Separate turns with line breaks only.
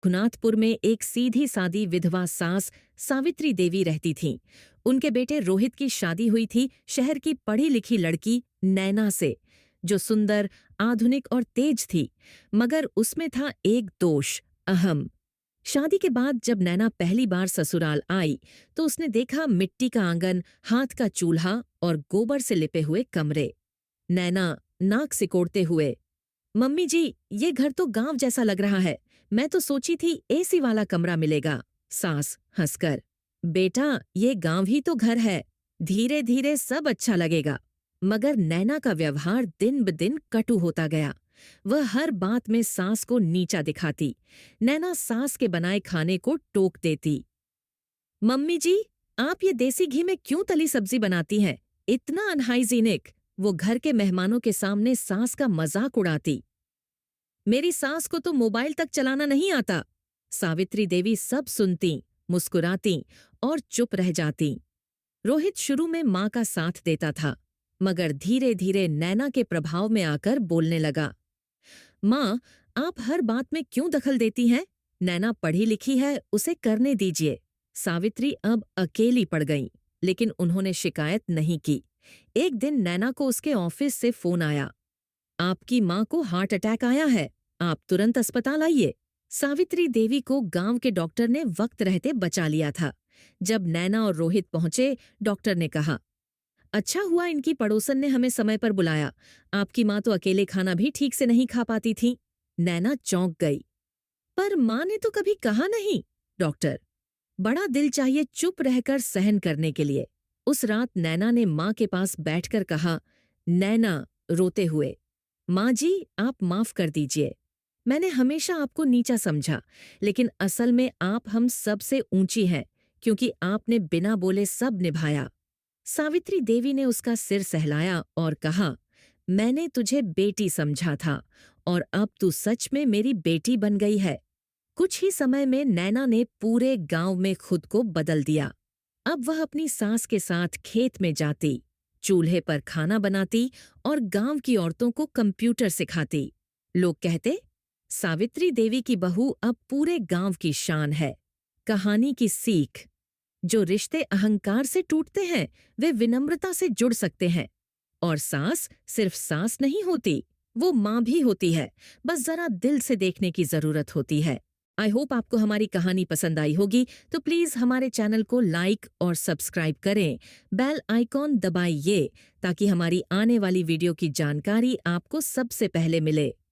रघुनाथपुर में एक सीधी सादी विधवा सास सावित्री देवी रहती थीं। उनके बेटे रोहित की शादी हुई थी शहर की पढ़ी लिखी लड़की नैना से, जो सुंदर, आधुनिक और तेज थी। मगर उसमें था एक दोष, अहम। शादी के बाद जब नैना पहली बार ससुराल आई तो उसने देखा मिट्टी का आंगन, हाथ का चूल्हा और गोबर से लिपे हुए कमरे। नैना नाक सिकोड़ते हुए, मम्मी जी, ये घर तो गांव जैसा लग रहा है। मैं तो सोची थी एसी वाला कमरा मिलेगा। सास हंसकर, बेटा, ये गांव ही तो घर है। धीरे धीरे सब अच्छा लगेगा। मगर नैना का व्यवहार दिन ब दिन कटु होता गया। वह हर बात में सास को नीचा दिखाती। नैना सास के बनाए खाने को टोक देती। मम्मी जी, आप ये देसी घी में क्यों तली सब्जी बनाती हैं? इतना अनहाइजीनिक। वो घर के मेहमानों के सामने सास का मजाक उड़ाती। मेरी सास को तो मोबाइल तक चलाना नहीं आता। सावित्री देवी सब सुनती, मुस्कुराती और चुप रह जाती। रोहित शुरू में माँ का साथ देता था, मगर धीरे धीरे नैना के प्रभाव में आकर बोलने लगा। माँ, आप हर बात में क्यों दखल देती हैं? नैना पढ़ी लिखी है, उसे करने दीजिए। सावित्री अब अकेली पड़ गई, लेकिन उन्होंने शिकायत नहीं की। एक दिन नैना को उसके ऑफिस से फोन आया। आपकी माँ को हार्ट अटैक आया है, आप तुरंत अस्पताल आइए। सावित्री देवी को गांव के डॉक्टर ने वक्त रहते बचा लिया था। जब नैना और रोहित पहुंचे, डॉक्टर ने कहा, अच्छा हुआ इनकी पड़ोसन ने हमें समय पर बुलाया। आपकी माँ तो अकेले खाना भी ठीक से नहीं खा पाती थी। नैना चौंक गई। पर माँ ने तो कभी कहा नहीं। डॉक्टर, बड़ा दिल चाहिए चुप रहकर सहन करने के लिए। उस रात नैना ने माँ के पास बैठकर कहा, नैना, रोते हुए, माँ जी, आप माफ कर दीजिए। मैंने हमेशा आपको नीचा समझा, लेकिन असल में आप हम सबसे ऊंची हैं, क्योंकि आपने बिना बोले सब निभाया। सावित्री देवी ने उसका सिर सहलाया और कहा, मैंने तुझे बेटी समझा था और अब तू सच में मेरी बेटी बन गई है। कुछ ही समय में नैना ने पूरे गांव में खुद को बदल दिया। अब वह अपनी सास के साथ खेत में जाती, चूल्हे पर खाना बनाती और गांव की औरतों को कंप्यूटर सिखाती। लोग कहते, सावित्री देवी की बहू अब पूरे गांव की शान है। कहानी की सीख, जो रिश्ते अहंकार से टूटते हैं वे विनम्रता से जुड़ सकते हैं। और सास सिर्फ सास नहीं होती, वो माँ भी होती है। बस जरा दिल से देखने की जरूरत होती है। आई होप आपको हमारी कहानी पसंद आई होगी, तो प्लीज हमारे चैनल को लाइक और सब्सक्राइब करें। बेल आइकॉन दबाइए ताकि हमारी आने वाली वीडियो की जानकारी आपको सबसे पहले मिले।